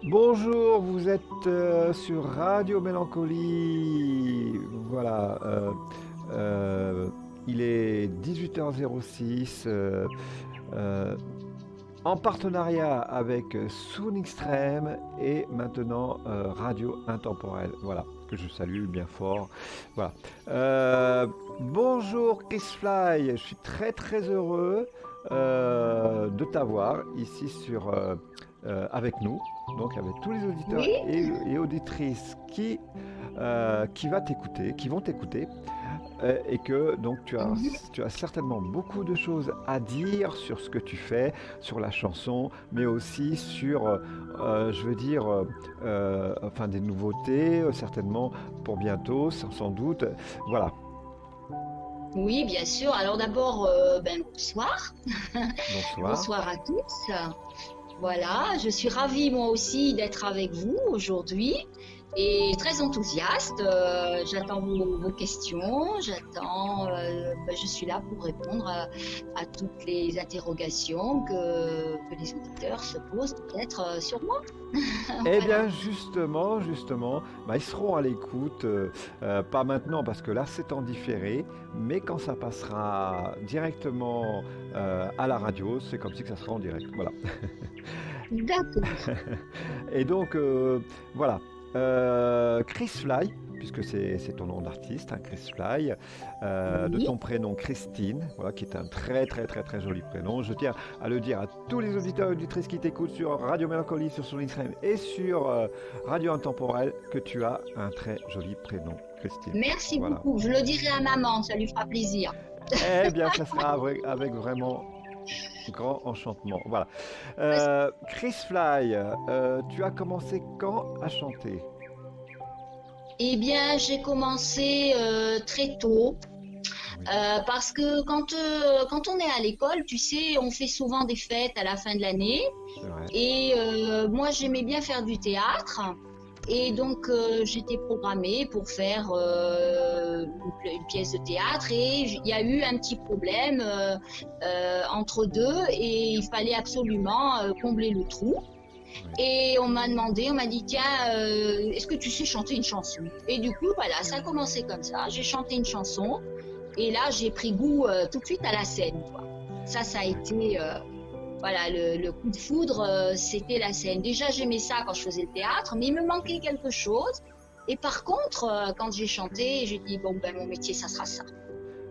Bonjour, vous êtes sur Radio Mélancolie. Voilà, euh, il est 18h06 euh, en partenariat avec Soon Extrême et maintenant Radio Intemporel. Voilà, que je salue bien fort. Voilà. Bonjour Chris Fly, je suis très très heureux de t'avoir ici avec nous, donc avec tous les auditeurs Oui, et auditrices qui vont t'écouter, et que donc mhm. tu as certainement beaucoup de choses à dire sur ce que tu fais, sur la chanson, mais aussi sur, je veux dire, enfin des nouveautés, certainement pour bientôt, sans doute. Voilà. Oui, bien sûr. Alors d'abord, bonsoir. Bonsoir. Bonsoir à tous. Voilà, je suis ravie moi aussi d'être avec vous aujourd'hui et très enthousiaste. J'attends vos questions, je suis là pour répondre à toutes les interrogations que les auditeurs se posent peut-être sur moi. Eh Voilà. bien, justement, bah, ils seront à l'écoute, pas maintenant parce que là c'est en différé, mais quand ça passera directement à la radio, c'est comme si que ça sera en direct. Voilà. D'accord. Et donc, voilà. Chris Fly, puisque c'est ton nom d'artiste, hein, Chris Fly, de Oui. ton prénom Christine, voilà, qui est un très très très très joli prénom. Je tiens à le dire à tous les auditeurs et auditrices qui t'écoutent sur Radio Mélancolie, sur son Instagram et sur Radio Intemporel, que tu as un très joli prénom, Christine. Merci Voilà. beaucoup. Je le dirai à maman, ça lui fera plaisir. Eh bien, ça sera avec vraiment grand enchantement. Voilà. Chris Fly, tu as commencé quand à chanter? Eh bien, j'ai commencé très tôt Oui, parce que quand on est à l'école, tu sais, on fait souvent des fêtes à la fin de l'année. c'est vrai. Et moi, j'aimais bien faire du théâtre. Et donc, j'étais programmée pour faire une pièce de théâtre. Et il y a eu un petit problème entre deux. Et il fallait absolument combler le trou. Oui. Et on m'a dit, tiens, est-ce que tu sais chanter une chanson? Et du coup, voilà, ça a commencé comme ça. J'ai chanté une chanson et là, j'ai pris goût tout de suite à la scène, quoi. Ça a D'accord. été, voilà, le coup de foudre, c'était la scène. Déjà, j'aimais ça quand je faisais le théâtre, mais il me manquait quelque chose. Et par contre, quand j'ai chanté, j'ai dit, bon, ben, mon métier, ça sera ça.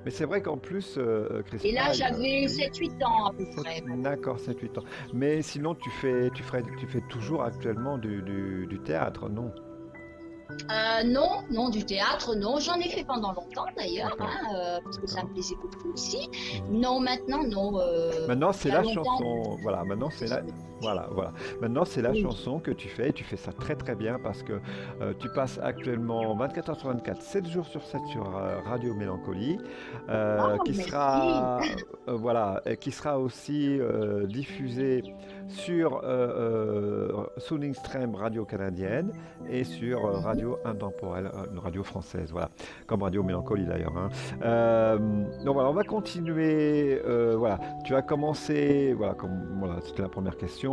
Mais c'est vrai qu'en plus, Chris Et là, Fly, j'avais oui, 7 8 ans à peu près. d'accord, 7 8 ans. Mais sinon, tu fais toujours actuellement du théâtre, non? Non, non, du théâtre, non. J'en ai fait pendant longtemps d'ailleurs, D'accord, hein, parce que ça d'accord. me plaisait beaucoup aussi. Mhm. Non, maintenant, non. Maintenant, Il c'est y a la longtemps, chanson. Voilà, maintenant, c'est c'est ça. la. Voilà. Maintenant, c'est la Oui. chanson que tu fais et tu fais ça très très bien parce que tu passes actuellement 24 heures sur 24, 7 jours sur 7 sur Radio Mélancolie, Oh, qui merci. sera, voilà, et qui sera aussi diffusée sur Sound Extreme Radio canadienne et sur Mhm. Radio Intemporelle, une radio française, voilà, comme Radio Mélancolie d'ailleurs, hein. Donc voilà, on va continuer. Voilà, tu as commencé, voilà, voilà, c'était la première question.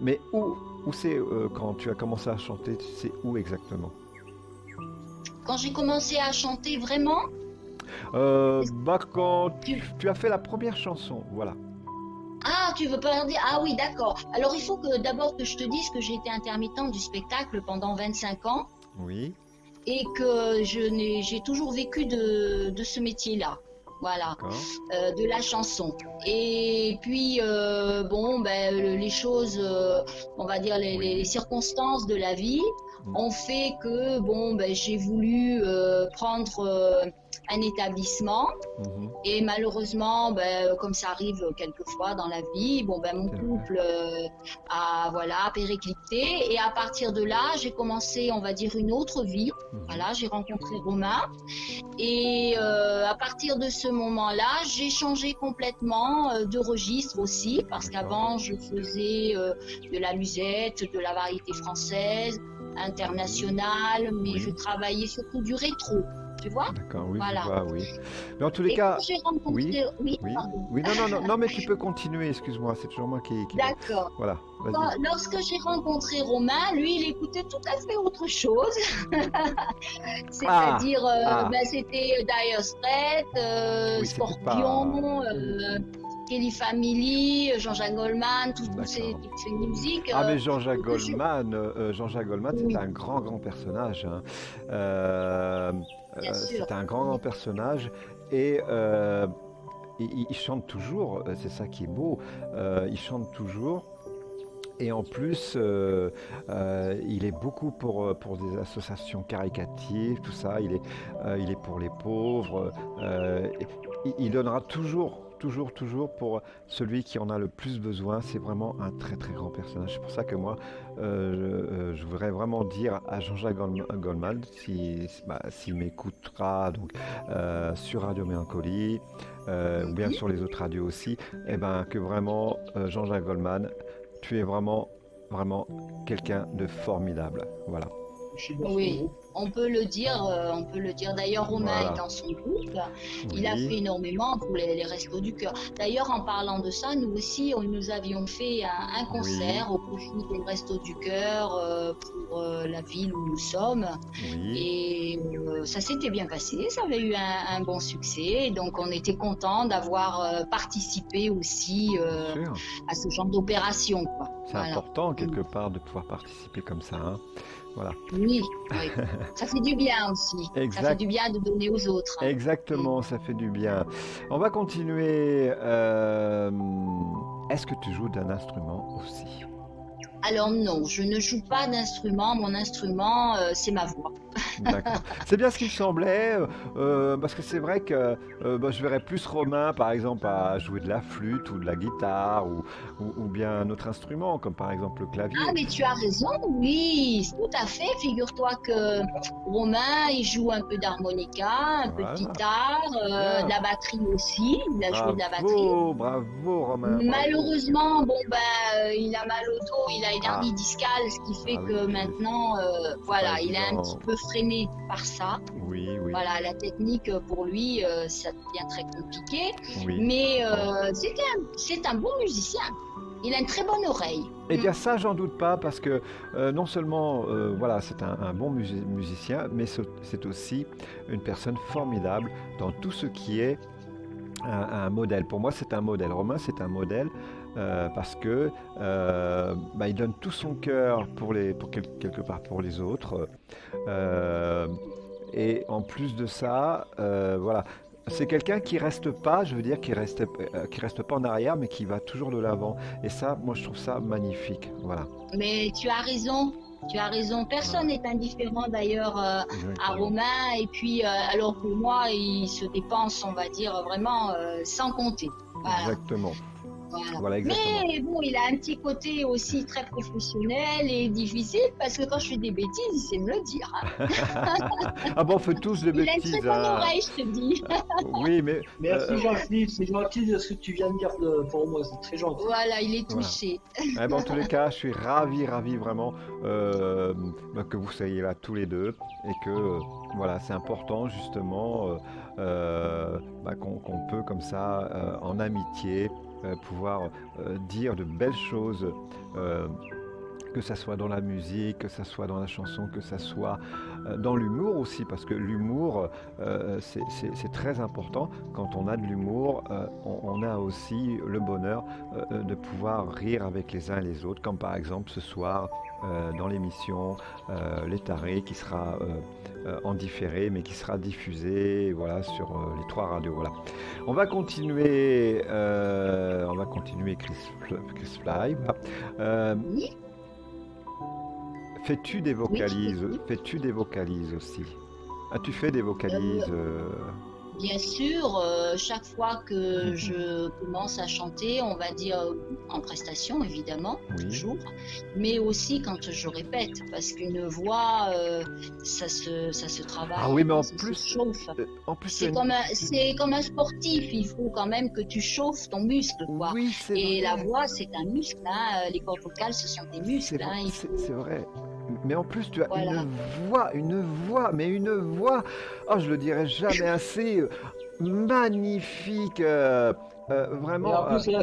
Mais où c'est quand tu as commencé à chanter, tu sais où exactement? Quand j'ai commencé à chanter vraiment, Bah quand tu... tu as fait la première chanson, voilà. Ah, tu veux pas dire? Ah oui, d'accord. Alors, il faut que d'abord que je te dise que j'ai été intermittente du spectacle pendant 25 ans Oui, et que j'ai toujours vécu de ce métier-là. Voilà, d'accord. de la chanson. Et puis, bon, ben, les choses, on va dire les Oui. circonstances de la vie Mm. ont fait que, bon, ben, j'ai voulu prendre un établissement. Mhm. Et malheureusement, ben, comme ça arrive quelquefois dans la vie, bon, ben, mon C'est vrai. couple a voilà, périclité. Et à partir de là, j'ai commencé, on va dire, une autre vie. Mhm. Voilà, j'ai rencontré Romain. Et à partir de ce moment-là, j'ai changé complètement de registre aussi, parce D'accord. qu'avant, je faisais de la musette, de la variété française, Oui. internationale, mais je Oui. travaillais surtout du rétro. tu vois? D'accord, oui, je Voilà. vois, oui. Mais en tous les Et quand cas, j'ai oui, rencontré, oui, oui, pardon, oui, non, non, non, non, mais tu peux continuer, excuse-moi, c'est toujours moi qui dois. d'accord. Voilà, vas-y. Lorsque j'ai rencontré Romain, lui, il écoutait tout à fait autre chose. Ah, C'est-à-dire, ah, ben, c'était Dire Straits, oui, c'était pas. Scorpion, Kelly Family, Jean-Jacques Goldman, tous ces D'accord. toutes ces musiques. Ah, mais Jean-Jacques Que je... Goldman, Jean-Jacques Goldman, c'était Oui, un grand, grand personnage, hein. Euh, bien sûr. C'était un grand, grand personnage et il chante toujours, c'est ça qui est beau, il chante toujours. Et en plus, il est beaucoup pour des associations caricatives, tout ça. Il est pour les pauvres. Il donnera toujours, toujours, toujours pour celui qui en a le plus besoin. C'est vraiment un très, très grand personnage. C'est pour ça que moi, je voudrais vraiment dire à Jean-Jacques Goldman, s'il m'écoutera donc sur Radio Mélancolie, ou bien Mhm. sur les autres radios aussi, eh ben, que vraiment Jean-Jacques Goldman, tu es vraiment, vraiment quelqu'un de formidable. Voilà. Je suis dans son Oui, groupe. on peut le dire, on peut le dire. D'ailleurs, Romain est Voilà. dans son groupe. Il a Oui. fait énormément pour les Restos du Cœur. D'ailleurs, en parlant de ça, nous aussi, nous avions fait un Oui. concert au profit des Restos du Cœur pour la ville où nous sommes. Oui. Et ça s'était bien passé, ça avait eu un bon succès. Donc, on était content d'avoir participé aussi Bien sûr. à ce genre d'opération, quoi. C'est Voilà. important quelque part de pouvoir participer comme ça, hein. Voilà. Oui, oui. Ça fait du bien aussi. Ça fait Exact. du bien de donner aux autres. Exactement, ça fait du bien. On va continuer. Est-ce que tu joues d'un instrument aussi? Alors non, je ne joue pas d'instrument. Mon instrument, c'est ma voix. D'accord. C'est bien ce qui me semblait, parce que c'est vrai que bah, je verrais plus Romain, par exemple, à jouer de la flûte ou de la guitare ou bien un autre instrument, comme par exemple le Ah, clavier. mais tu as raison, oui, tout à fait. Figure-toi que Romain, il joue un peu d'harmonica, un peu de Voilà, guitare, bien. de la batterie aussi. Il a joué de la batterie. Bravo, bravo Romain, bravo. Malheureusement, bon ben, il a mal au dos, il a une Ah, hernie discale, ce qui fait ah oui, que maintenant, c'est pas voilà, il est un petit évident. peu freiné par ça. Oui, oui, Voilà, la technique pour lui, ça devient très compliqué. oui. Mais c'est un bon musicien. Il a une très bonne oreille. Eh bien ça, j'en doute pas, parce que non seulement voilà, c'est un bon musicien, mais c'est aussi une personne formidable dans tout ce qui est un modèle. Pour moi, c'est un modèle. Romain, c'est un modèle parce que bah, il donne tout son cœur quelque part pour les autres. Euh, et en plus de ça, voilà, c'est quelqu'un qui reste pas, je veux dire, qui reste pas en arrière, mais qui va toujours de l'avant. Et ça, moi, je trouve ça magnifique. Voilà. Mais tu as raison. Tu as raison. Voilà. Personne n'est indifférent d'ailleurs à Exactement. Romain. Et puis, alors pour moi, il se dépense, on va dire, vraiment sans compter. Voilà. Exactement. Voilà. Voilà, exactement. Mais bon, il a un petit côté aussi très professionnel et difficile parce que quand je fais des bêtises, il sait me le dire. Hein. Ah bon, on fait tous des Il a une très bêtises, bonne hein. oreille, je te dis. Oui, mais Merci Jean-Philippe, c'est gentil de ce que tu viens de dire pour moi, c'est très gentil. Voilà, il est voilà. touché. Eh ben, en tous les cas, je suis ravi, ravi vraiment bah, que vous soyez là tous les deux et que voilà, c'est important justement bah, qu'on peut comme ça en amitié pouvoir dire de belles choses. Que ça soit dans la musique, que ça soit dans la chanson, que ça soit dans l'humour aussi, parce que l'humour, c'est très important. Quand on a de l'humour, on a aussi le bonheur de pouvoir rire avec les uns et les autres, comme par exemple ce soir dans l'émission Les Tarés, qui sera en différé, mais qui sera diffusée voilà, sur les 3 radios. Voilà. On va continuer Chris Fly. Voilà. Oui, Fais-tu des oui, je vocalises? t'écoute. Fais-tu des vocalises aussi? As-tu fait des vocalises Bien sûr, chaque fois que je commence à chanter, on va dire en prestation évidemment, Oui, toujours, mais aussi quand je répète, parce qu'une voix, ça se ah travaille, oui, mais en ça se plus, chauffe. tu as C'est comme un sportif, il faut quand même que tu chauffes ton muscle, quoi. Oui, c'est Et la vrai. voix, c'est un muscle, hein. Les cordes vocales, ce sont des muscles, C'est hein. Il c'est- faut, c'est vrai. mais en plus tu as Voilà. mais une voix, oh, je le dirai jamais assez, magnifique, Et en vraiment. plus, elle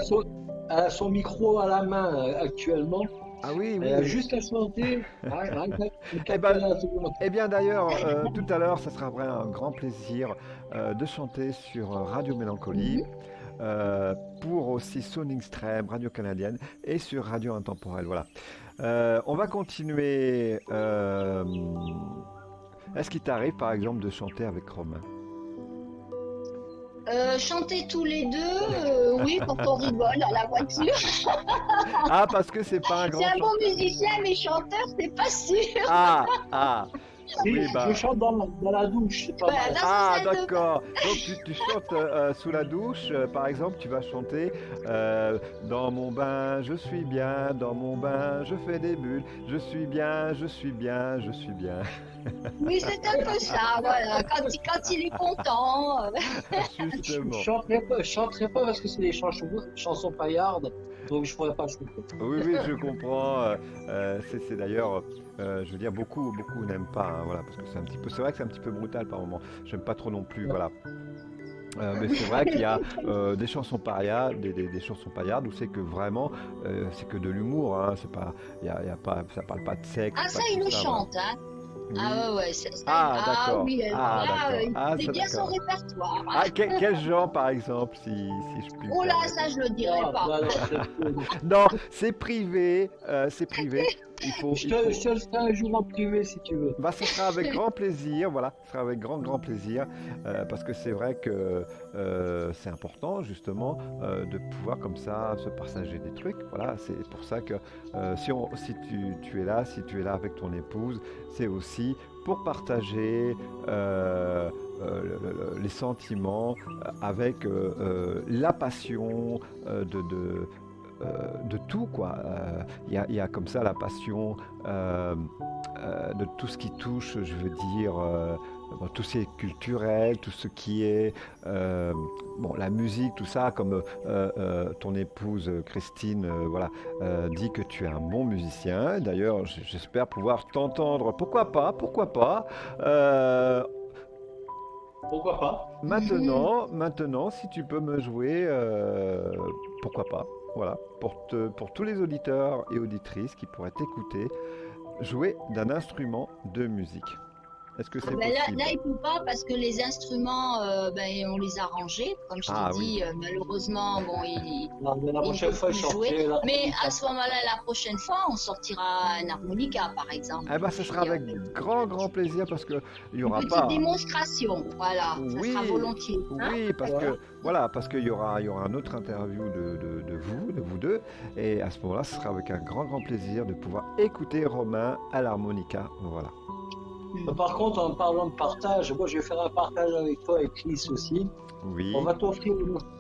a son micro à la main actuellement. Ah oui, Elle oui, a oui. juste à chanter. Rien qu'à Eh capter ben, la seconde. eh bien d'ailleurs, tout à l'heure, ça sera vraiment un grand plaisir de chanter sur Radio Mélancolie, Mhm. euh, pour aussi Sonic Stream, Radio Canadienne, et sur Radio Intemporelle. Voilà. On va continuer. Est-ce qu'il t'arrive, par exemple, de chanter avec Romain? Chanter tous les deux, oui, quand on rigole dans la voiture. Ah, parce que c'est pas un C'est grand un bon chanteur. musicien, mais chanteur, c'est pas sûr. Ah, ah, Si, oui, je bah. chante dans la douche, c'est pas Voilà, mal. dans une Ah, salle de bain. d'accord. Donc tu chantes sous la douche, par exemple, tu vas chanter dans mon bain, je suis bien, dans mon bain, je fais des bulles, je suis bien, je suis bien, je suis bien. Oui, c'est un peu ça, voilà. Quand il est content. Justement. Je chanterai pas parce que c'est des chansons paillardes, donc je pourrais pas chanter. Oui, oui, je comprends. C'est d'ailleurs, je veux dire, beaucoup n'aiment pas, hein, voilà, parce que c'est vrai que c'est un petit peu brutal par moment. J'aime pas trop non plus, voilà. Mais c'est vrai qu'il y a des chansons paillardes, des chansons paillardes où c'est que vraiment, c'est que de l'humour, hein, c'est pas, y a pas, ça parle pas de sexe, Ah, pas ça, de il tout le ça, voilà. chante, hein. Oui. Ah ouais, Ah, ah d'accord. oui, Ah, là, d'accord. il Ah, connaît ça, bien son d'accord. répertoire, hein. Ah, quel genre, par exemple, si je puis me Oh là, permettre? ça, je le dirai Ah, pas. bah alors, c'est- Non, c'est privé, c'est privé. je te le ferai un jour en privé si tu veux. Bah, ce sera avec grand plaisir, voilà, ce sera avec grand plaisir, parce que c'est vrai que c'est important justement de pouvoir comme ça se partager des trucs, voilà, c'est pour ça que si tu es là, si tu es là avec ton épouse, c'est aussi pour partager les sentiments avec la passion de tout, quoi. Il y a comme ça la passion de tout ce qui touche, je veux dire, bon, tout ce qui est culturel, tout ce qui est bon, la musique, tout ça, comme ton épouse Christine, voilà, dit que tu es un bon musicien. D'ailleurs, j'espère pouvoir t'entendre. Pourquoi pas. Pourquoi pas? Maintenant, si tu peux me jouer, pourquoi pas. Voilà, pour tous les auditeurs et auditrices qui pourraient t'écouter, jouer d'un instrument de musique. Est-ce que c'est Ben possible? là, il peut pas parce que les instruments, ben, on les a rangés. Comme je Ah t'ai oui, dit, malheureusement, bon, Non, mais la il prochaine peut fois, je plus jouer. sortirai Mais à l'harmonica. ce moment-là, la prochaine fois, on sortira un harmonica, par exemple. eh ben, ce sera avec grand plaisir parce que il y Une aura petite pas. démonstration, voilà, ça Oui, sera volontiers. Hein? oui, parce Voilà. que voilà, parce qu'il y aura un autre interview de vous deux, et à ce moment-là, ce sera avec un grand plaisir de pouvoir écouter Romain à l'harmonica. Voilà. Par contre, en parlant de partage, moi je vais faire un partage avec toi et Chris aussi. Oui. On va t'offrir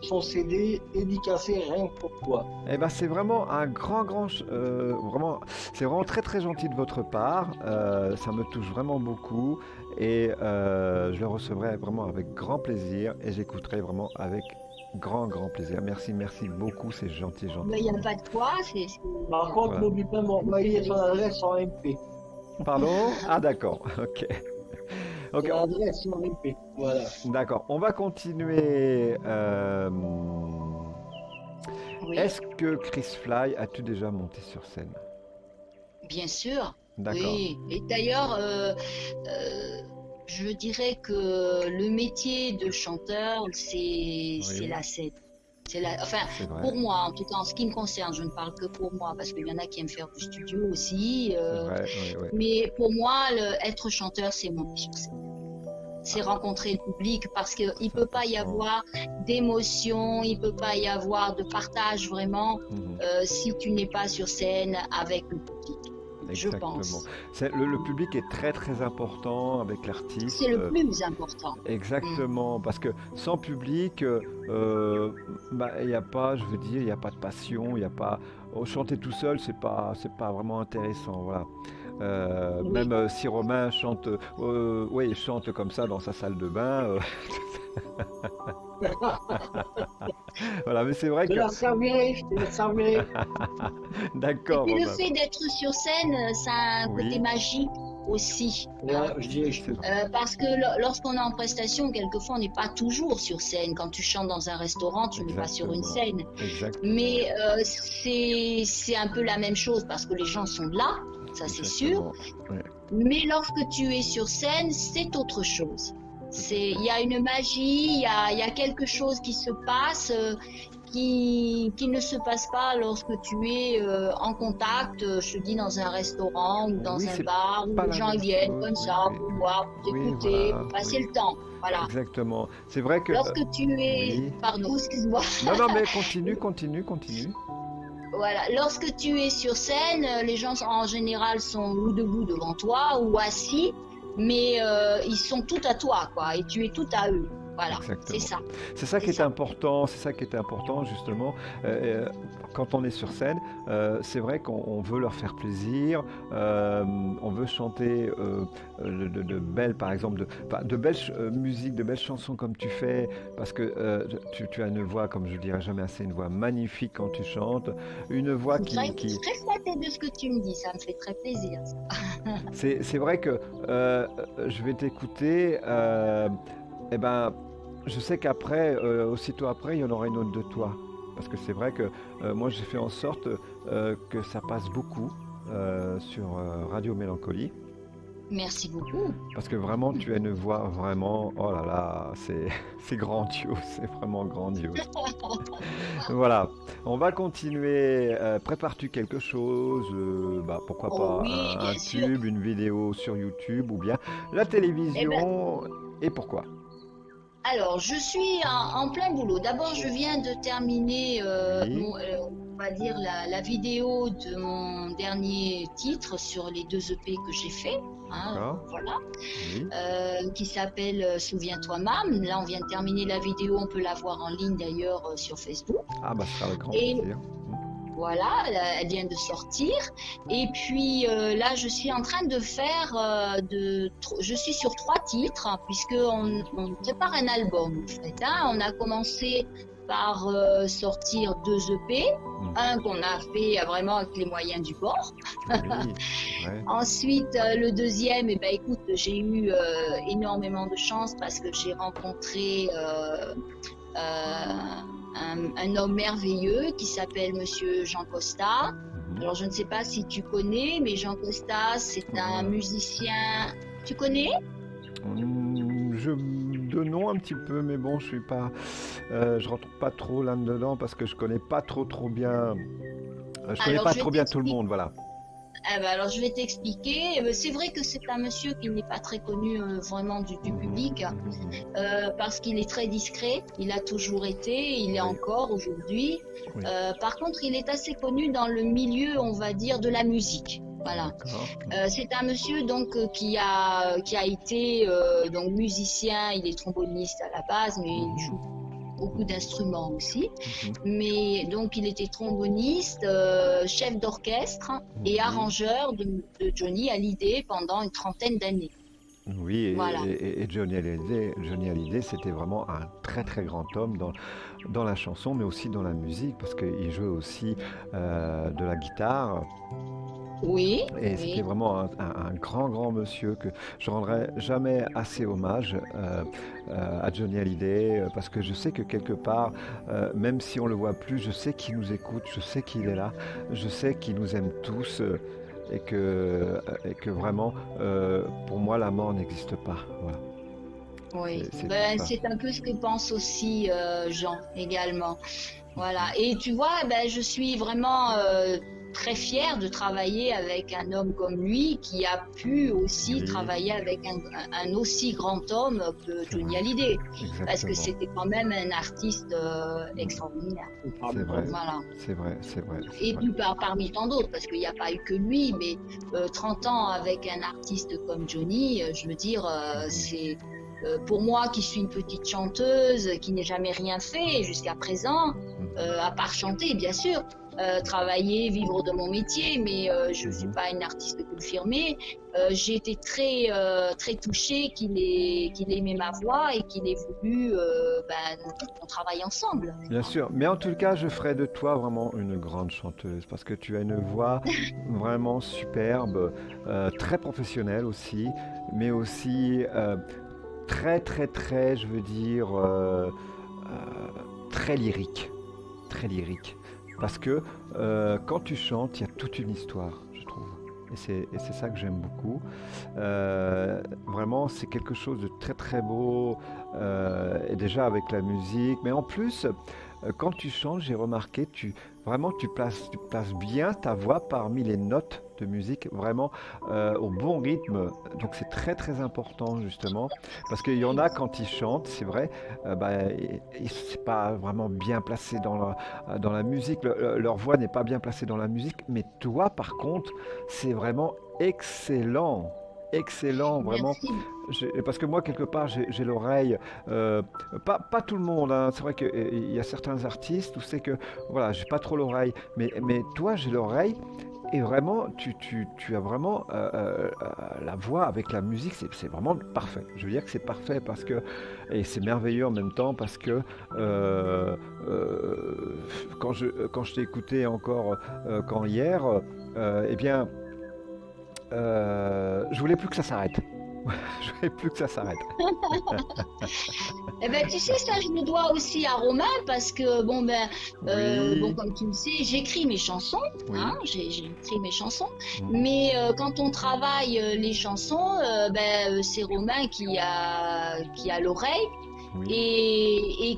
son CD dédicacé rien que pour toi. Eh ben, c'est vraiment un vraiment, c'est vraiment très gentil de votre part. Ça me touche vraiment beaucoup et je le recevrai vraiment avec grand plaisir et j'écouterai vraiment avec grand plaisir. Merci beaucoup, c'est gentil. Mais il n'y a pas de quoi, Par contre, Voilà. n'oublie pas de m'envoyer ton adresse en MP. Pardon? Ah d'accord, ok. Ok, Ton adresse en MP. Voilà. d'accord. On va continuer. oui, Est-ce que Chris Fly, as-tu déjà monté sur scène? bien sûr. D'accord. Oui, et d'ailleurs, je dirais que le métier de chanteur, c'est la scène. Enfin, C'est vrai. pour moi, en tout cas, en ce qui me concerne, je ne parle que pour moi, parce qu'il y en a qui aiment faire du studio aussi. C'est vrai, oui. Mais pour moi, être chanteur, c'est monter sur scène. C'est rencontrer le public parce qu'il ne peut pas y important. avoir d'émotion, il ne peut pas y avoir de partage vraiment Mhm. si tu n'es pas sur scène avec le public. Je Exactement. pense. Le public est très important avec l'artiste. C'est le plus important. Exactement, parce que sans public, bah, il n'y a pas, je veux dire, il n'y a pas de passion, il n'y a pas. Chanter tout seul, c'est pas vraiment intéressant, voilà. Oui. Même si Romain chante, ouais, il chante comme ça dans sa salle de bain, Voilà, mais c'est vrai Je te que... la servirai, je te la servirai. Et D'accord, puis le Romain. fait d'être sur scène, ça a un côté Oui, magique aussi, Ouais, hein. c'est vrai. Parce que lorsqu'on est en prestation, quelquefois on n'est pas toujours sur scène. Quand tu chantes dans un restaurant, tu n'es pas sur une Exactement. scène. Exactement. Mais c'est un peu la même chose parce que les gens sont là, ça c'est sûr. Exactement. Ouais, Mais lorsque tu es sur scène, c'est autre chose. tout à Il fait. y a une magie, il y a quelque chose qui se passe qui ne se passe pas lorsque tu es en contact, je te dis, dans un restaurant ou dans Oui, un c'est bar où pas les la gens ils même viennent chose. comme Oui, ça oui, pour oui. voir, pour Oui, t'écouter, voilà. pour passer Oui, le temps. Voilà. exactement. C'est vrai que... Lorsque tu es... oui. Pardon, excuse-moi. Non, non, mais continue, continue, continue. Voilà, lorsque tu es sur scène, les gens en général sont ou debout devant toi ou assis, mais ils sont tout à toi, quoi, et tu es tout à eux. Voilà, c'est Exactement. ça, C'est ça c'est qui est ça. important, c'est ça qui est important justement. Euh, euh, Quand on est sur scène, c'est vrai qu'on veut leur faire plaisir, on veut chanter de belles, par exemple, enfin, de belles musiques, de belles chansons comme tu fais, parce que tu as une voix, comme je le dirais jamais assez, une voix magnifique quand tu chantes, une voix Je suis très flattée de ce que tu me dis, ça me fait très plaisir, ça. c'est vrai que je vais t'écouter. Eh ben, je sais qu'après, aussitôt après, il y en aura une autre de toi. Parce que c'est vrai que moi, j'ai fait en sorte que ça passe beaucoup sur Radio Mélancolie. Merci beaucoup. Parce que vraiment, tu as une voix vraiment, oh là là, c'est grandiose, c'est vraiment grandiose. Voilà, on va continuer. Prépares-tu quelque chose bah, pourquoi Oh pas oui, un bien sûr. tube, une vidéo sur YouTube ou bien la Eh ben, télévision et pourquoi? alors, je suis en plein boulot. D'abord, je viens de terminer, Oui, on va dire, la vidéo de mon dernier titre sur les deux EP que j'ai fait. Hein, d'accord. voilà. Oui. Qui s'appelle Souviens-toi Mam. Là, on vient de terminer la vidéo, on peut la voir en ligne d'ailleurs sur Facebook. Ah bah ce sera avec grand Et plaisir. voilà, elle vient de sortir. Et puis là, je suis en train de faire, je suis sur 3 titres, hein, puisqu'on prépare un album en fait. Hein. On a commencé par sortir 2 EP, un qu'on a fait vraiment avec les moyens du bord. Oui, ouais. Ensuite, le deuxième, eh ben, écoute, j'ai eu énormément de chance parce que j'ai rencontré un homme merveilleux qui s'appelle Monsieur Jean Costa. Mhm. Alors, je ne sais pas si tu connais, mais Jean Costa, c'est un musicien. Tu connais? De nom un petit peu, mais bon, je suis pas, je rentre pas trop là-dedans parce que je connais pas trop bien, je connais Alors, pas je vais trop bien tout le t'expliquer. monde, voilà. Ah ben alors je vais t'expliquer. C'est vrai que c'est un monsieur qui n'est pas très connu vraiment du Mhm, public mhm, parce qu'il est très discret. Il a toujours été, il est oui, encore aujourd'hui. oui, Par contre, il est assez connu dans le milieu, on va dire, de la musique. Voilà. d'accord. C'est un monsieur donc qui a été donc musicien. Il est tromboniste à la base, mais il joue beaucoup d'instruments aussi. Mhm, Mais donc il était tromboniste, chef d'orchestre et oui, arrangeur de Johnny Hallyday pendant une trentaine d'années. oui, Voilà. et Johnny Hallyday, c'était vraiment un très grand homme dans la chanson, mais aussi dans la musique, parce qu'il jouait aussi de la guitare. Oui, Et c'était oui. vraiment un grand monsieur que je rendrai jamais assez hommage à Johnny Hallyday parce que je sais que quelque part, même si on le voit plus, je sais qu'il nous écoute, je sais qu'il est là, je sais qu'il nous aime tous et que vraiment, pour moi, la mort n'existe pas. Voilà, Oui, c'est tout ben, ça. c'est un peu ce que pense aussi Jean également. Voilà. Et tu vois, ben, je suis vraiment très fière de travailler avec un homme comme lui qui a pu aussi Oui, travailler avec un aussi grand homme que c'est Johnny vrai, Hallyday, parce que exactement. c'était quand même un artiste extraordinaire. C'est vrai, Voilà. c'est vrai, c'est vrai, c'est Et vrai. puis parmi tant d'autres, parce qu'il n'y a pas eu que lui, mais 30 ans avec un artiste comme Johnny, je veux dire, c'est pour moi qui suis une petite chanteuse, qui n'ai jamais rien fait jusqu'à présent, à part chanter bien sûr, travailler, vivre de mon métier, mais je ne suis Mhm. pas une artiste confirmée. J'ai été très touchée qu'il aimait ma voix et qu'il ait voulu qu'on travaille ensemble. Bien sûr, mais en tout cas, je ferai de toi vraiment une grande chanteuse parce que tu as une voix vraiment superbe, très professionnelle aussi, mais aussi très, très, très, je veux dire, très lyrique. Très lyrique. Parce que quand tu chantes, il y a toute une histoire, je trouve. Et c'est ça que j'aime beaucoup. Vraiment, c'est quelque chose de très très beau, et déjà avec la musique. Mais en plus, quand tu chantes, j'ai remarqué, vraiment tu places bien ta voix parmi les notes de musique, vraiment au bon rythme. Donc c'est très très important justement, parce qu'il y en a quand ils chantent, c'est vrai, c'est pas vraiment bien placé dans la musique, leur voix n'est pas bien placée dans la musique, mais toi par contre, c'est vraiment excellent. Excellent, vraiment. Merci. Parce que moi, quelque part, j'ai l'oreille. Pas tout le monde, hein. C'est vrai qu'il y a certains artistes où c'est que, voilà, j'ai pas trop l'oreille. Mais toi, j'ai l'oreille. Et vraiment, tu as vraiment la voix avec la musique, c'est vraiment parfait. Je veux dire que c'est parfait parce que, et c'est merveilleux en même temps parce que quand je t'ai écouté encore quand hier, eh bien, je voulais plus que ça s'arrête. Je voulais plus que ça s'arrête. Eh ben, tu sais, ça, je le dois aussi à Romain parce que, Oui, comme tu le sais, j'écris mes chansons, hein, oui. j'ai écrit mes chansons, Mhm. mais quand on travaille les chansons, c'est Romain qui a l'oreille Oui. et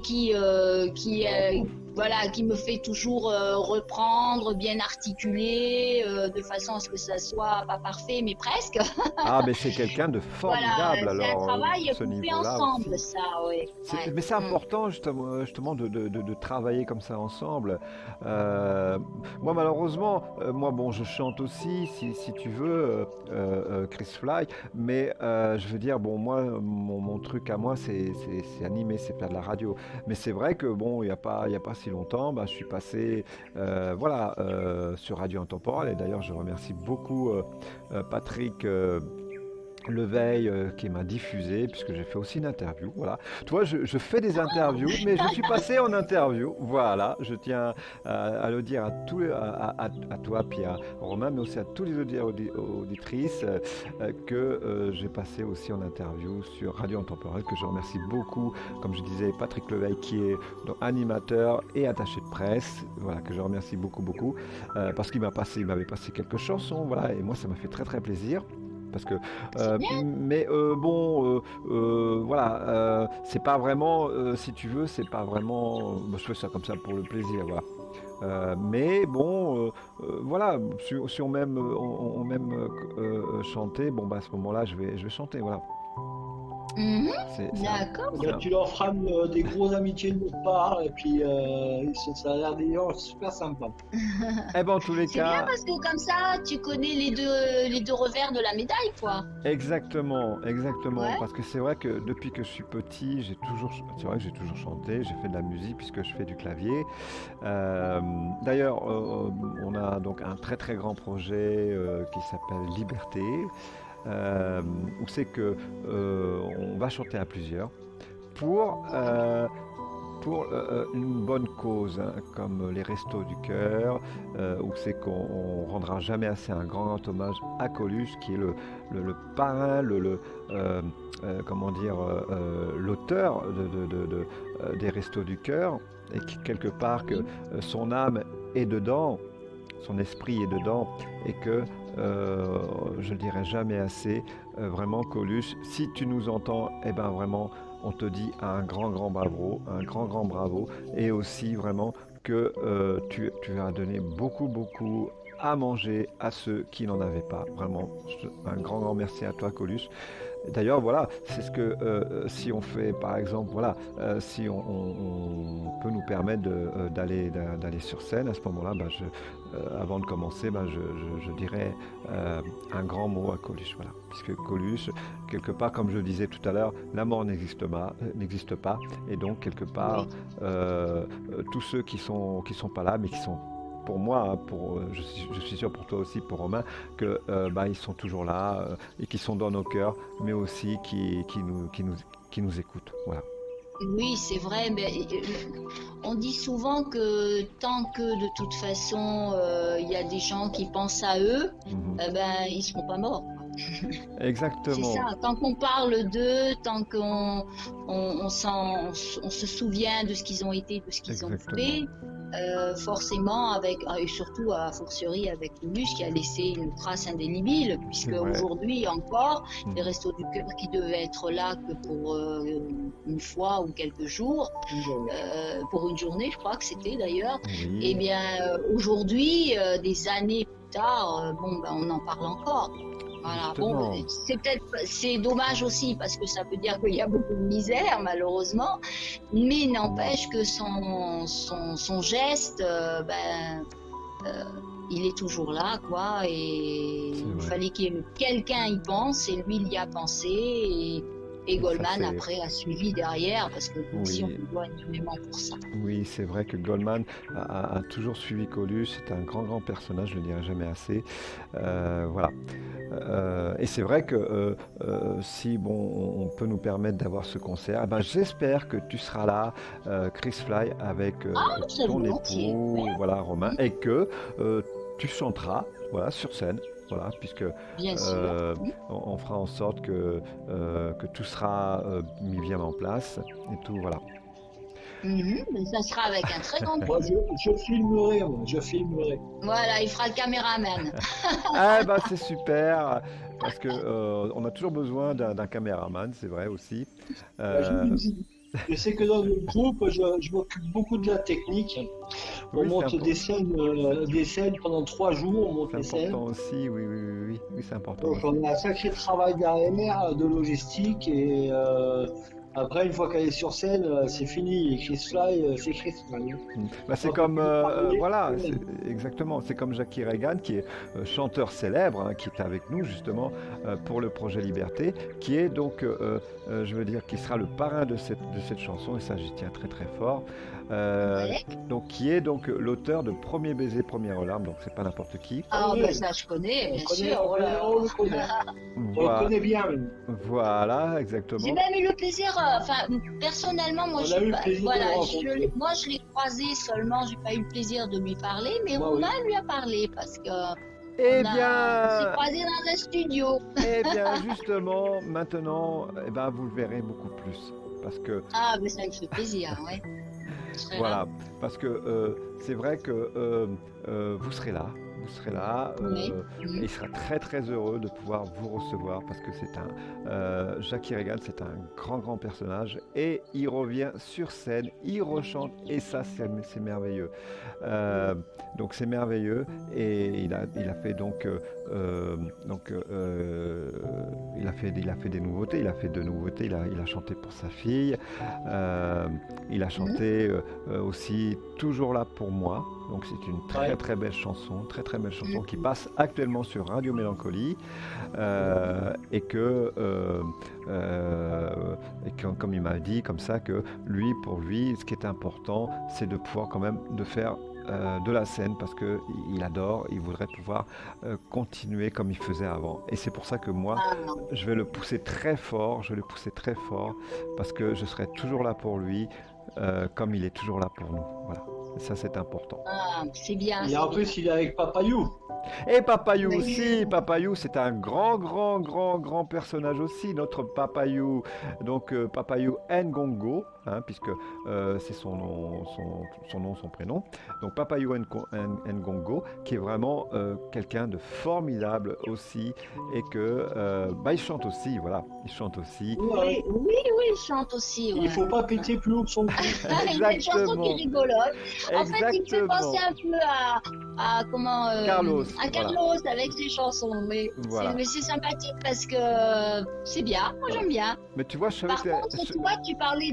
voilà, qui me fait toujours reprendre, bien articuler, de façon à ce que ça soit pas parfait, mais presque. Ah, mais c'est quelqu'un de Voilà, formidable c'est un alors, travail ce qu'on fait niveau-là ensemble, aussi. ça, oui. Ouais. Mais c'est Mm. important justement de travailler comme ça ensemble. Euh, Moi malheureusement, moi bon je chante aussi si tu veux, Chris Fly, mais je veux dire bon moi mon truc à moi c'est animer, c'est faire de la radio. Mais c'est vrai que bon il y a pas si longtemps, bah, je suis passé voilà sur Radio Intemporel et d'ailleurs je remercie beaucoup Patrick. Leveil qui m'a diffusé, puisque j'ai fait aussi une interview. Voilà. Toi, je fais des interviews, mais je suis passé en interview. Voilà. Je tiens à le dire à toi, puis à Romain, mais aussi à tous les auditrices, que j'ai passé aussi en interview sur Radio Intemporel, que je remercie beaucoup. Comme je disais, Patrick Leveil, qui est donc, animateur et attaché de presse. Voilà, que je remercie beaucoup, beaucoup, parce il m'avait passé quelques chansons. Voilà, et moi, ça m'a fait très, très plaisir. Parce que, C'est bien. mais bon, voilà, c'est pas vraiment, si tu veux, c'est pas vraiment. Moi, je fais ça comme ça pour le plaisir, voilà. Mais bon, voilà, si on m'aime chanter, bon, bah à ce moment-là, je vais chanter, voilà. Mhm. C'est un, D'accord. Eh c'est ben, un- tu leur feras des grosses amitiés de notre part, et puis ça a l'air des gens super sympa. Eh ben, en tous les C'est bien cas, parce que comme ça, tu connais les deux revers de la médaille, quoi. exactement, exactement. Ouais. Parce que c'est vrai que depuis que je suis petit, c'est vrai que j'ai toujours chanté, j'ai fait de la musique puisque je fais du clavier. Euh, D'ailleurs, on a donc un très très grand projet qui s'appelle Liberté, euh, où c'est que on va chanter à plusieurs pour une bonne cause, hein, comme les Restos du Cœur, où c'est qu'on rendra jamais assez un grand hommage à Coluche, qui est le parrain, comment dire, l'auteur des Restos du Cœur, et qui quelque part que Oui. son âme est dedans, son esprit est dedans, et que je ne dirai jamais assez, vraiment Coluche, si tu nous entends, eh ben vraiment, on te dit un grand grand bravo, un grand grand bravo, et aussi vraiment que tu as donné beaucoup beaucoup à manger à ceux qui n'en avaient pas. Vraiment, un grand grand merci à toi Coluche. D'ailleurs, voilà, c'est ce que si on fait, par exemple, voilà, si on peut nous permettre d'aller sur scène, à ce moment-là, bah, avant de commencer, bah, je dirais un grand mot à Coluche, voilà, puisque Coluche, quelque part, comme je le disais tout à l'heure, la mort n'existe pas, et donc quelque part, Oui. tous ceux qui sont pas là, mais qui sont pour moi, hein, je suis sûr pour toi aussi, pour Romain, que ils sont toujours là et qui sont dans nos cœurs, mais aussi qui nous écoutent. Voilà. Oui, c'est vrai, mais on dit souvent que tant que de toute façon il y a des gens qui pensent à eux, Mhm. ils seront pas morts. C'est Exactement, ça, tant qu'on parle d'eux, tant qu'on se souvient de ce qu'ils ont été, de ce qu'ils ont exactement. fait, forcément et surtout a fortiori avec Lumus qui a laissé une trace indélébile, C'est puisque vrai. aujourd'hui encore, les Mhm. Restos du Cœur qui devaient être là que pour une fois ou quelques jours, pour une journée, je crois que c'était d'ailleurs, eh Oui, bien aujourd'hui, des années plus tard, on en parle encore. Voilà. Bon, justement. c'est dommage aussi parce que ça veut dire qu'il y a beaucoup de misère malheureusement, mais n'empêche que son geste, euh, il est toujours là, quoi, et C'est il vrai. fallait que quelqu'un y pense, et lui il y a pensé, et Et ça, Goldman c'est. après a suivi derrière parce que lui aussi on Oui, lui doit énormément pour ça. oui, c'est vrai que Goldman a toujours suivi Coluche. C'est un grand, grand personnage, je ne le dirai jamais assez. Voilà. Et c'est vrai que si bon, on peut nous permettre d'avoir ce concert, eh ben, j'espère que tu seras là, Chris Fly, avec Très ton volontiers, ouais. époux, voilà, Romain, et que tu chanteras, voilà, sur scène. Voilà, puisque Bien sûr. euh, on fera en sorte que tout sera mis bien en place et tout, voilà. Mais ça sera avec un très grand Moi, plaisir. je filmerai, moi, je filmerai. Voilà, il fera le caméraman. Ah bah c'est super, parce que on a toujours besoin d'un caméraman, c'est vrai aussi. Bah, Euh, je sais que dans le groupe, je m'occupe beaucoup de la technique. On oui, monte des scènes pendant 3 jours, on monte c'est les scènes. important aussi, oui, oui, oui, oui, oui, c'est important Donc aussi. on a un sacré travail derrière de logistique et après une fois qu'elle est sur scène, c'est fini. Et Chris Fly, c'est Chris Fly. Bah, c'est On peut comme, plus parler. voilà, exactement, c'est comme Jackie Reagan, qui est chanteur célèbre, hein, qui est avec nous justement pour le projet Liberté, qui est donc, je veux dire, qui sera le parrain de cette chanson, et ça j'y tiens très très fort. Euh, Ouais. donc, qui est donc l'auteur de Premier baiser, première larme, donc c'est pas n'importe qui. Ah Ah, ben oui, ça, je connais, on bien connaît, sûr. Oh là là. on le connaît. On le Voilà, connaît bien même. voilà, J'ai exactement. même eu le plaisir, personnellement, moi, On a eu le plaisir de le voilà, rencontrer. moi, je l'ai croisé seulement, j'ai pas eu le plaisir de lui parler, mais Moi oui. Romain lui a parlé parce que Eh on s'est bien, croisés dans un studio. eh bien, justement, maintenant, eh ben, vous le verrez beaucoup plus. Parce que, Ah, mais ça me fait plaisir, ouais. Je serais ravie. voilà, parce que c'est vrai que vous serez là, Oui. et il sera très très heureux de pouvoir vous recevoir parce que c'est un, Jackie Reagan, c'est un grand grand personnage et il revient sur scène, il rechante et ça c'est merveilleux. Euh, donc c'est merveilleux et il a fait donc il a fait des nouveautés, il a fait de nouveautés, il a chanté pour sa fille, euh, il a Mhm. chanté aussi Toujours là pour moi. Donc c'est une très Ouais. très belle chanson, très très belle chanson qui Mhm. passe actuellement sur Radio Mélancolie et que comme il m'a dit comme ça que lui pour lui ce qui est important c'est de pouvoir quand même de faire de la scène parce que il adore, il voudrait pouvoir continuer comme il faisait avant. Et c'est pour ça que moi, Ah, je vais le pousser très fort, je vais le pousser très fort parce que je serai toujours là pour lui comme il est toujours là pour nous. Voilà. Et ça, c'est important. c'est bien, Et en c'est bien. plus, il est avec Papayou. Et Papayou Oui. aussi, Papayou c'est un grand, grand, grand, grand personnage aussi, notre Papayou. Donc Papayou Ngongo, hein, puisque c'est son nom, son prénom. Donc Papayou Ngongo, qui est vraiment quelqu'un de formidable aussi, et que il chante aussi, voilà, il chante aussi. Ouais. Oui, il chante aussi, Il ouais. faut pas péter plus haut que son cul. Il a une chanson qui est Exactement, rigolote. En fait, il me fait penser exactement. un peu Carlos, à voilà, Carlos avec ses chansons. voilà. Mais c'est sympathique parce que c'est bien. Moi, Voilà. j'aime bien. Mais tu vois, je savais Par que... contre, toi, tu parlais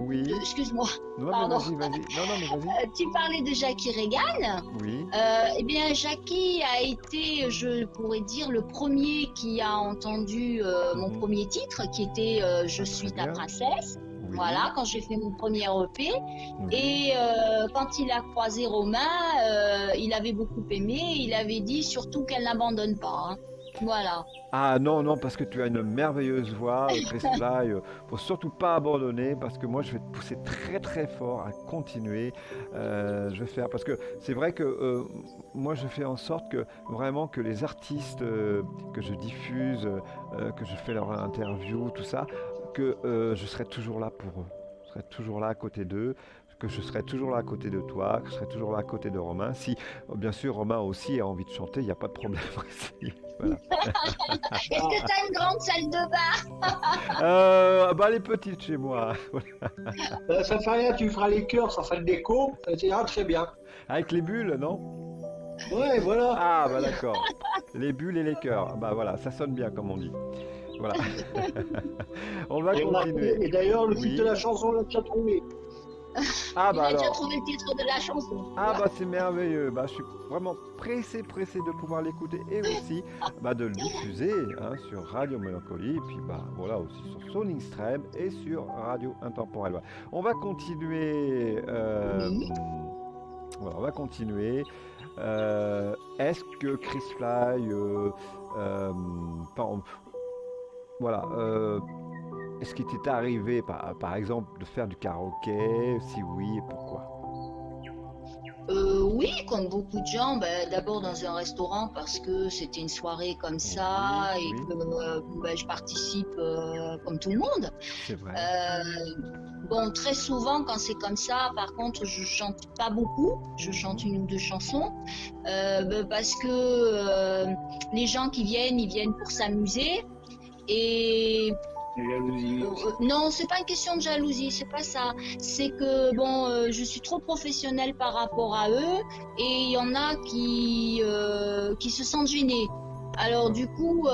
Oui. excuse-moi, Non, mais pardon. vas-y, vas-y. Non, non, mais vas-y. Tu parlais de Jackie Reagan. Oui. Eh bien, Jackie a été, je pourrais dire, le premier qui a entendu mon Mhm. premier titre, qui était Je Ah, très suis ta bien. princesse. Oui. Voilà, quand j'ai fait mon premier EP. Mhm. Et quand il a croisé Romain, il avait beaucoup aimé. Il avait dit surtout qu'elle n'abandonne pas, hein. Voilà. Ah non, non, parce que tu as une merveilleuse voix, Chris Fly. Faut surtout pas abandonner parce que moi je vais te pousser très très fort à continuer. Je vais faire parce que c'est vrai que moi je fais en sorte que vraiment que les artistes que je diffuse, que je fais leur interview, tout ça, que je serai toujours là pour eux. Je serai toujours là à côté d'eux, que je serai toujours là à côté de toi, que je serai toujours là à côté de Romain. Si bien sûr Romain aussi a envie de chanter, il n'y a pas de problème aussi. Voilà. Est-ce que tu as une grande salle de bain? Bah, elle est petite chez moi. Ça fait rien, tu feras les chœurs, ça fera de l'écho, ça ira très bien. Avec les bulles, non? Ouais, voilà. Ah, bah d'accord. Les bulles et les cœurs. Bah voilà, ça sonne bien comme on dit. Voilà. On va continuer. Et d'ailleurs, le titre de Oui. la chanson, on l'a déjà trouvé. Ah, Il bah a déjà alors. trouvé le titre de la chanson. Ah, bah c'est merveilleux. Bah, je suis vraiment pressé, pressé de pouvoir l'écouter et aussi bah, de le diffuser hein, sur Radio Mélancolie. Et puis, bah voilà, aussi sur Sonic Stream et sur Radio Intemporelle. Voilà. On va continuer. Oui. Voilà, on va continuer. Est-ce que Chris Fly, euh, par, voilà, est-ce qu'il t'est arrivé, par exemple, de faire du karaoké? Si oui, et pourquoi? Oui, comme beaucoup de gens, ben, d'abord dans un restaurant parce que c'était une soirée comme Oui, ça et oui, que ben, je participe comme tout le monde. c'est vrai. Bon, très souvent quand c'est comme ça, par contre, je chante pas beaucoup, je chante Mhm. une ou deux chansons ben, parce que les gens qui viennent, ils viennent pour s'amuser et La jalousie. non, c'est pas une question de jalousie, c'est pas ça. C'est que bon, je suis trop professionnelle par rapport à eux et il y en a qui se sentent gênés. Alors D'accord. du coup,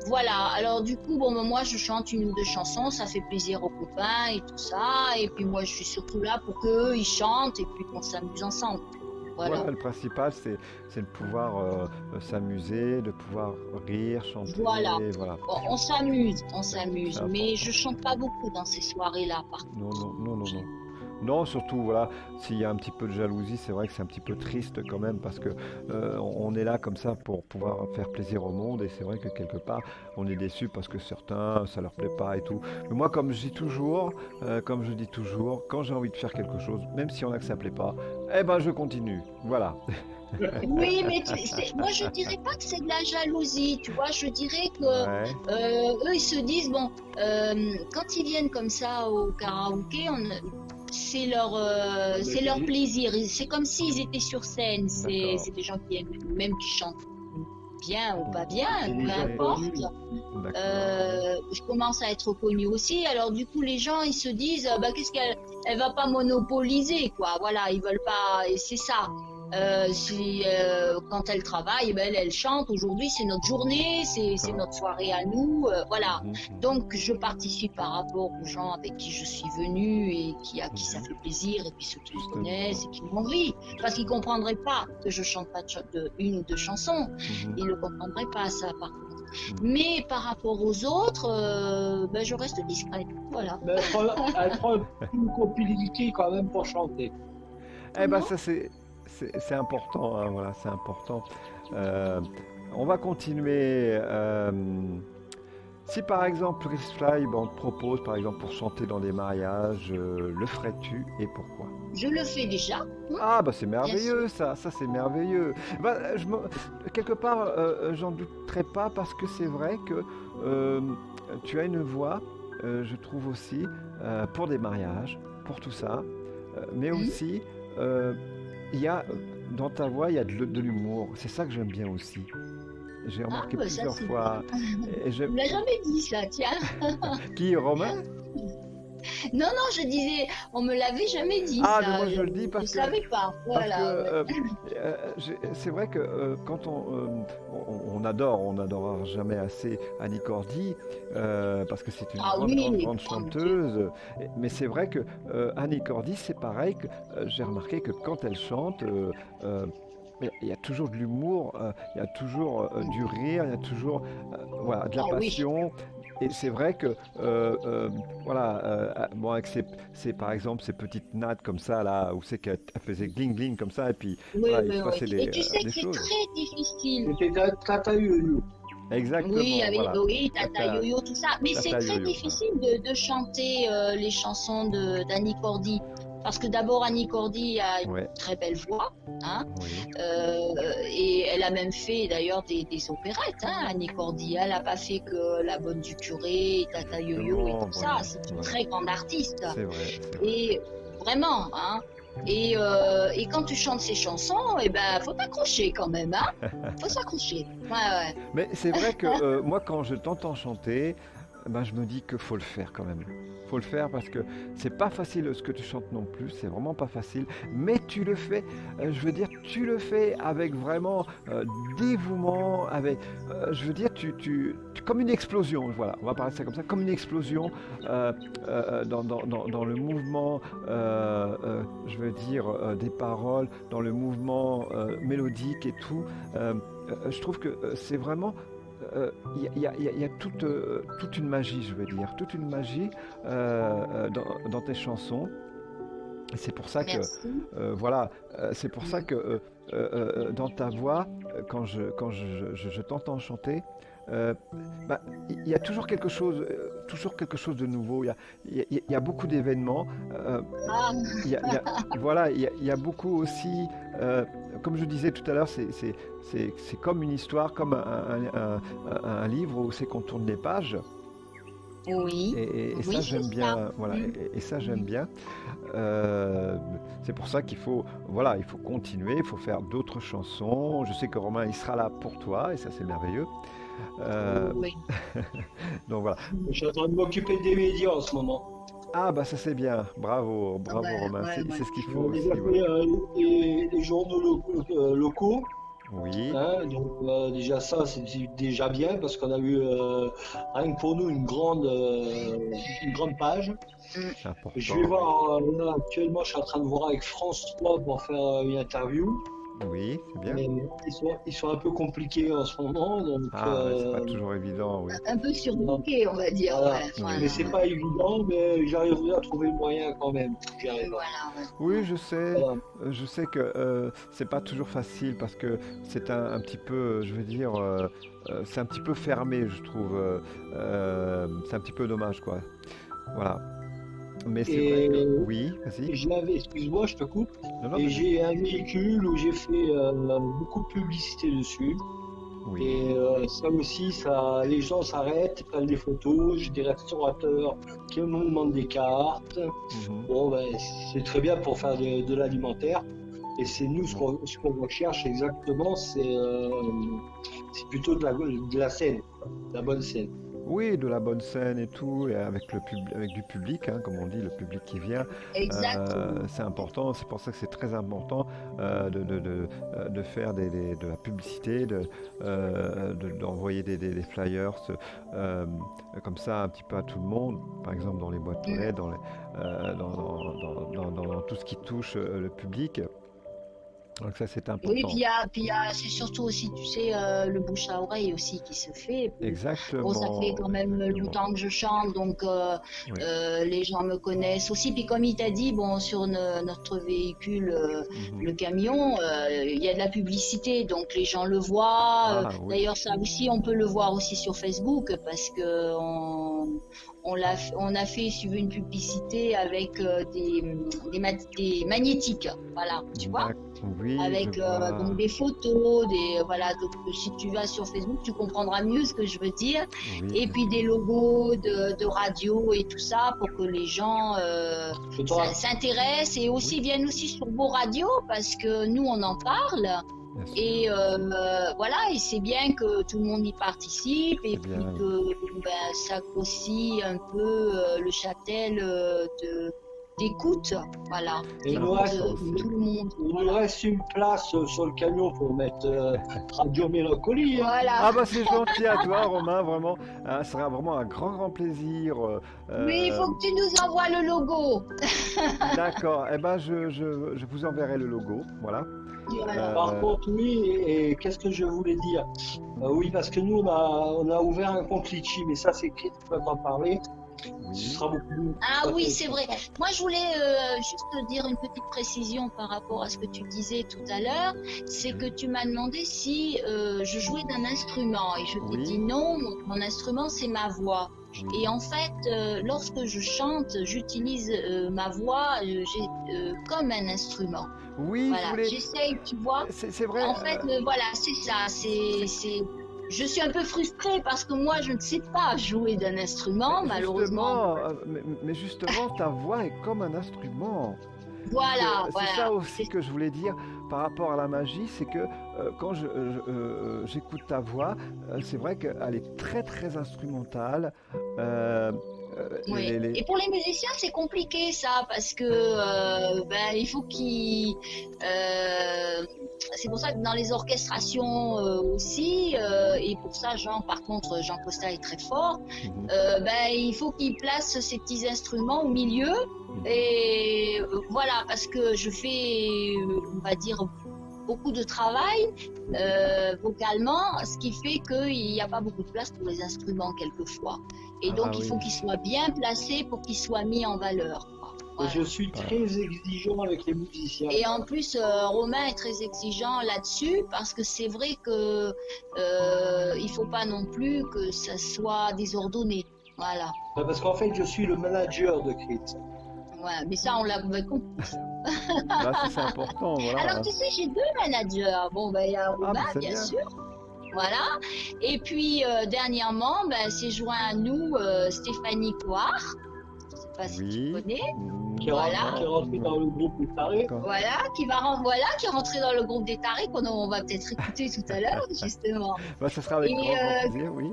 voilà. Alors du coup, bon, ben, moi je chante une ou deux chansons, ça fait plaisir aux copains et tout ça. Et puis moi je suis surtout là pour qu'eux ils chantent et puis qu'on s'amuse ensemble. Voilà. Voilà, le principal, c'est de pouvoir s'amuser, de pouvoir rire, Voilà. chanter, voilà. On s'amuse, on C'est s'amuse. Mais je important. chante pas beaucoup dans ces soirées-là, par Non, contre. non, non, non, non. Non, surtout, voilà, s'il y a un petit peu de jalousie, c'est vrai que c'est un petit peu triste quand même parce que on est là comme ça pour pouvoir faire plaisir au monde et c'est vrai que quelque part, on est déçu parce que certains, ça leur plaît pas et tout. Mais moi, comme je dis toujours, quand j'ai envie de faire quelque chose, même si on a que ça plaît pas, eh ben je continue. Voilà. Oui, mais moi je dirais pas que c'est de la jalousie, tu vois, je dirais que Ouais, eux ils se disent bon, quand ils viennent comme ça au karaoké, c'est leur plaisir, c'est comme s'ils étaient sur scène, d'accord. c'est des gens qui aiment, même qui chantent bien ou pas bien, C'est peu des gens importe. connus. D'accord. Je commence à être connue aussi, alors du coup les gens ils se disent bah qu'est-ce qu'elle elle va pas monopoliser quoi, voilà ils veulent pas et c'est ça. Quand elle travaille, ben, elle chante. Aujourd'hui, c'est notre journée, c'est D'accord. notre soirée à nous, voilà. Mhm, mhm, Donc, je participe par rapport aux gens avec qui je suis venue et à qui ça mhm. fait plaisir, et puis ceux qui me Justement. connaissent et qui m'ont envie. Parce qu'ils comprendraient pas que je chante pas de une ou deux chansons. Mhm, Ils ne comprendraient pas ça, par contre. mhm. Mais par rapport aux autres, ben, je reste discrète. Voilà. Mais elle prend une compilité quand même pour chanter. Eh ben Comment? ça c'est important, hein, voilà, c'est important. Euh, on va continuer. Si par exemple Chris Fly, ben, on te propose par exemple pour chanter dans des mariages, le ferais-tu et pourquoi? Je le fais déjà, Ah bah c'est bien sûr. merveilleux ça c'est merveilleux. Bah, quelque part j'en douterais pas parce que c'est vrai que euh, tu as une voix, je trouve aussi, pour des mariages, pour tout ça, mais Hmm. aussi euh, il y a dans ta voix il y a de l'humour. C'est ça que j'aime bien aussi. J'ai Ah, remarqué ben ça plusieurs c'est bien. fois. Et Tu me l'as jamais dit ça, tiens. Qui, Romain? Non, non, je disais, on me l'avait jamais dit Ah, mais ça. moi je le dis Je parce que savais pas. Parce que Voilà. Ouais. c'est vrai que quand on adore, on n'adorera jamais assez Annie Cordy, parce que c'est une Ah grande, grande, oui, grande oh mon Dieu. chanteuse. Mais c'est vrai que Annie Cordy, c'est pareil que j'ai remarqué que quand elle chante, euh, il y a toujours de l'humour, il y a toujours du rire, il y a toujours voilà, de la Ah oui. passion. et c'est vrai que, voilà, bon, avec par exemple ces petites nattes comme ça, là, où c'est qu'elle faisait gling gling comme ça, et puis Oui, voilà, il oui, se passait oui. Et tu sais que des c'est choses. très difficile. C'était Tata Yoyo. Oui, Exactement, avec voilà. oui, Tata Tata, Yo-Yo, tout ça. Mais c'est Tata très Yo-Yo, voilà. difficile de chanter les chansons d'Annie Cordy. Parce que d'abord, Annie Cordy a une Ouais, très belle voix, hein, oui. et elle a même fait d'ailleurs des opérettes, hein, Annie Cordy. Elle n'a pas fait que La Bonne du Curé, Tata Yo-Yo et Justement, tout ça. voilà, C'est une voilà. très grande artiste. C'est vrai, c'est vrai. Et vraiment, hein. Et quand tu chantes ces chansons, eh ben, faut t'accrocher quand même, hein. Faut s'accrocher. Ouais, ouais. Mais c'est vrai que moi, quand je t'entends chanter, ben, je me dis qu'il faut le faire quand même. Faut le faire parce que c'est pas facile ce que tu chantes non plus, c'est vraiment pas facile. Mais tu le fais, je veux dire, tu le fais avec vraiment dévouement, avec, je veux dire, comme une explosion. Voilà, on va parler de ça comme ça, comme une explosion dans le mouvement, je veux dire, des paroles, dans le mouvement mélodique et tout. Je trouve que c'est vraiment il y a toute une magie, je veux dire, toute une magie dans tes chansons. Et c'est pour ça que, Merci. voilà, c'est pour ça Mm. que dans ta voix, quand je t'entends chanter, euh, bah, il y a toujours quelque chose de nouveau. Il y a beaucoup d'événements. Ah, Il y a- voilà, il y a beaucoup aussi, euh, comme je disais tout à l'heure, c'est comme une histoire, comme un livre où c'est qu'on tourne les pages. oui, Et ça, oui, c'est j'aime ça. bien. Voilà, Mm. et ça, j'aime Mm. bien. Euh, c'est pour ça qu'il faut, voilà, il faut continuer, il faut faire d'autres chansons. Je sais que Romain, il sera là pour toi, et ça, c'est merveilleux. Euh, Oui. donc voilà. Je suis en train de m'occuper des médias en ce moment. Ah, bah ça, c'est bien. Bravo, Ouais, bravo, Romain. ouais, ouais. C'est ce qu'il faut On a déjà aussi. Ouais. fait les journaux locaux. Oui, Hein, donc déjà ça c'est déjà bien parce qu'on a eu rien que pour nous une grande page. Mm. c'est Je important. vais Oui, voir là, actuellement je suis en train de voir avec France 3 pour faire une interview. oui, c'est bien. Mais ils sont un peu compliqués en ce moment donc Ah, ouais, c'est pas toujours évident. Oui, Un peu non, surbooké, on va dire. voilà. Ouais, oui, Mais voilà, c'est oui. pas évident mais j'arriverai à trouver le moyen quand même. J'y ouais. arriverai. Voilà, ouais. Oui, Ouais. Voilà. je sais que c'est pas toujours facile parce que c'est un petit peu, je veux dire, c'est un petit peu fermé, je trouve. C'est un petit peu dommage, quoi. Voilà. Mais c'est vrai que, Et oui, vas-y. j'avais, excuse-moi, je te coupe, Non, non, et vas-y. j'ai un véhicule où j'ai fait beaucoup de publicité dessus. Oui. Et ça aussi, les gens s'arrêtent, prennent des photos. J'ai des restaurateurs qui me demandent des cartes. Mhm. Bon, ben, c'est très bien pour faire de l'alimentaire. Et c'est nous, Ouais. ce qu'on recherche exactement, c'est plutôt de la scène, de la bonne scène. Oui, de la bonne scène et tout, et avec avec du public, hein, comme on dit, le public qui vient, Exactement. c'est important. C'est pour ça que c'est très important de faire de la publicité, d'envoyer des flyers euh, comme ça un petit peu à tout le monde, par exemple dans les boîtes aux Mm. lettres, dans tout ce qui touche le public. Donc ça, c'est Oui, important. c'est surtout aussi, tu sais, le bouche à oreille aussi qui se fait. Et puis, bon, ça fait Exactement, quand même exactement. longtemps que je chante, donc Oui. les gens me connaissent aussi. Puis comme il t'a dit, bon, sur notre véhicule, Mhm. le camion, il y a de la publicité, donc les gens le voient. Ah oui. D'ailleurs, ça aussi, on peut le voir aussi sur Facebook parce que on a fait suivre une publicité avec des magnétiques, voilà, tu vois, Oui, je avec donc vois. des photos, voilà. Donc si tu vas sur Facebook, tu comprendras mieux ce que je veux dire. Oui, Et bien puis des sûr. logos de radio et tout ça pour que les gens Je te rac- s'intéressent et Oui, aussi viennent aussi sur vos radios parce que nous on en parle. bien sûr. Et voilà, et c'est bien que tout le monde y participe et C'est puis bien. que ben, ça grossit un peu le châtel d'écoute, voilà, Et C'est il nous d'écoute important reste, de aussi, tout oui. le monde, il nous voilà. reste une place sur le camion pour mettre Radio Mélancolie. Hein. Voilà. Ah bah c'est gentil à toi, Romain, vraiment. Ah, ce sera vraiment un grand plaisir. Oui, il euh, faut que tu nous envoies le logo. d'accord. Eh ben je vous enverrai le logo, voilà. Voilà. Par contre, oui, et qu'est-ce que je voulais dire? Oui, parce que nous, on a ouvert un compte Litchi, mais ça, c'est Chris qui va t'en parler. Ce Oui, sera beaucoup plus Ah oui, c'est intéressant. vrai. Moi, je voulais juste te dire une petite précision par rapport à ce que tu disais tout à l'heure. C'est que oui, tu m'as demandé si je jouais d'un instrument. Et je t'ai dit oui, non, mon instrument, c'est ma voix. oui. Et en fait, lorsque je chante, j'utilise ma voix comme un instrument. Oui, je Voilà, voulais. j'essaye, tu vois. C'est vrai. En fait, voilà, c'est ça. C'est Je suis un peu frustrée parce que moi, je ne sais pas jouer d'un instrument, Mais malheureusement. justement, mais justement, ta voix est comme un instrument. Parce que Voilà, c'est ça voilà. aussi que je voulais dire par rapport à la magie, c'est que quand j'écoute ta voix, c'est vrai qu'elle est très très instrumentale. Euh, Oui. Et pour les musiciens, c'est compliqué ça, parce que ben, il faut qu'ils. C'est pour ça que dans les orchestrations aussi, et pour ça, par contre, Jean Costa est très fort. mhm, Ben, il faut qu'ils placent ces petits instruments au milieu. mhm. Et voilà, parce que je fais, on va dire, beaucoup de travail vocalement, ce qui fait qu'il n'y a pas beaucoup de place pour les instruments quelquefois. Et Ah donc, il oui, faut qu'ils soient bien placés pour qu'ils soient mis en valeur, quoi. Et je Voilà. suis voilà. très exigeant avec les musiciens. Et en plus, Romain est très exigeant là-dessus parce que c'est vrai que il faut pas non plus que ça soit désordonné. Voilà. Parce qu'en fait, je suis le manager de Chris. Voilà. Mais ça, on l'avait compris. Bah, ça, c'est important, Alors, voilà. tu sais, j'ai deux managers. Bon, ben, il y a Ah, Romain, bah c'est bien bien. sûr. Voilà. Et puis, dernièrement, ben, s'est joint à nous Stéphanie Coire. Je ne sais pas si tu Oui. connais. Qui est Voilà. rentré dans le groupe des tarés. D'accord. Voilà, qui est rentré dans le groupe des tarés on va peut-être écouter tout à l'heure, justement. Bah, ça sera avec Et grand plaisir, oui.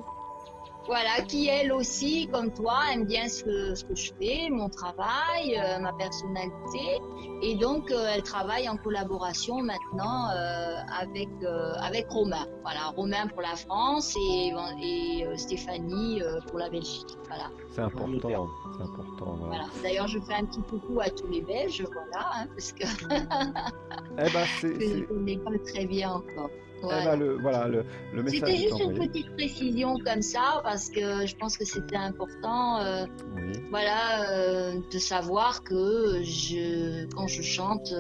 voilà, qui elle aussi, comme toi, aime bien ce que je fais, mon travail, ma personnalité. Et donc, elle travaille en collaboration maintenant avec Romain. Voilà, Romain pour la France et Stéphanie pour la Belgique. Voilà. C'est important, c'est important, voilà. Voilà. D'ailleurs, je fais un petit coucou à tous les Belges, voilà, hein, parce que Eh ben, je ne connais pas très bien encore. Voilà. le message C'était est juste une envoyé. petite précision comme ça, parce que je pense que c'était important, Oui. voilà, de savoir que quand je chante,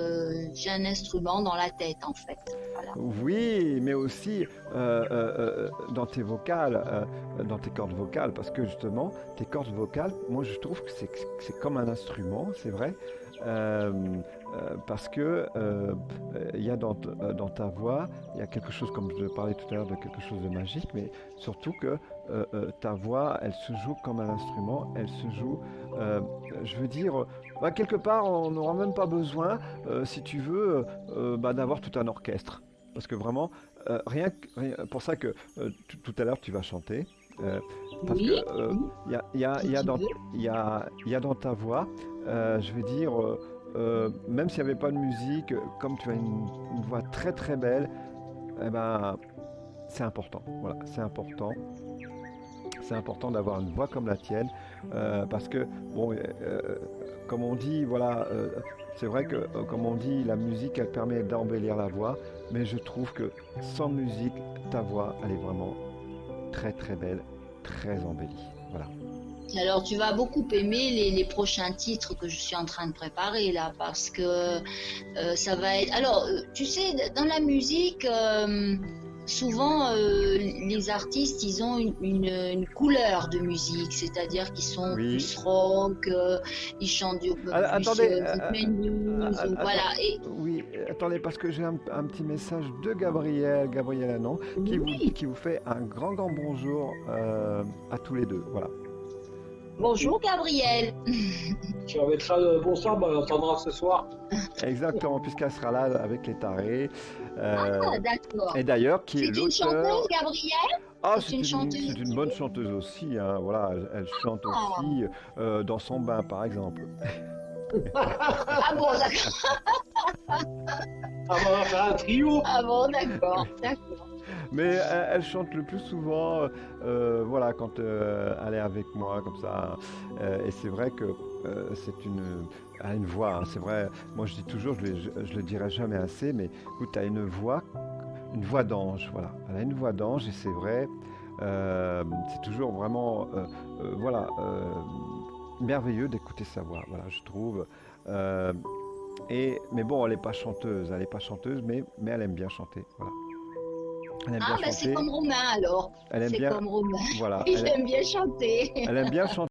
j'ai un instrument dans la tête, en fait. Voilà. Oui, mais aussi dans tes vocales, dans tes cordes vocales, parce que justement, tes cordes vocales, moi je trouve que c'est comme un instrument, c'est vrai, euh, parce que il y a dans ta voix, il y a quelque chose, comme je parlais tout à l'heure, de quelque chose de magique, mais surtout que ta voix, elle se joue comme un instrument, elle se joue, euh, je veux dire, bah, quelque part, on n'aura même pas besoin, si tu veux, bah, d'avoir tout un orchestre. Parce que vraiment, pour ça que tout à l'heure tu vas chanter, euh, parce que Oui, oui, il si y a tu dans, veux. il y a dans ta voix, je veux dire, même s'il n'y avait pas de musique, comme tu as une voix très très belle, eh ben, c'est important. Voilà, c'est important. C'est important d'avoir une voix comme la tienne, parce que, bon, comme on dit, voilà, c'est vrai que, comme on dit, la musique, elle permet d'embellir la voix, mais je trouve que sans musique, ta voix, elle est vraiment très très belle, très embellie. Voilà. Alors, tu vas beaucoup aimer les prochains titres que je suis en train de préparer là, parce que ça va être. Alors, tu sais, dans la musique, souvent les artistes, ils ont une couleur de musique, c'est-à-dire qu'ils sont Oui. plus rock, ils chantent plus Attendez, rhythm and blues, voilà. Et oui, attendez, parce que j'ai un petit message de Gabriel Annon, oui, qui vous fait un grand bonjour à tous les deux. Voilà. bonjour Gabriel. Tu remettras le bonsoir, bah, on entendra ce soir. Exactement, puisqu'elle sera là avec les tarés. Ah, d'accord. Et d'ailleurs, qui est C'est une l'auteur. chanteuse, Gabrielle? Ah, C'est une chanteuse c'est une bonne chanteuse aussi, hein, voilà, elle chante Ah, aussi dans son bain, par exemple. ah bon, d'accord. on va faire un trio. Ah bon, d'accord, d'accord. Mais elle chante le plus souvent, voilà, quand elle est avec moi, comme ça. Et c'est vrai que elle a une voix, hein, c'est vrai. Moi, je dis toujours, je le dirai jamais assez, mais écoute, tu as une voix d'ange, voilà. Elle a une voix d'ange et c'est vrai. C'est toujours vraiment, voilà, merveilleux d'écouter sa voix, voilà, je trouve. Euh, mais bon, elle est pas chanteuse, mais elle aime bien chanter, voilà. Elle aime bien Ah, ben c'est chanter, comme Romain alors. elle aime C'est bien, comme Romain. voilà, Il aime bien chanter. elle aime bien chanter.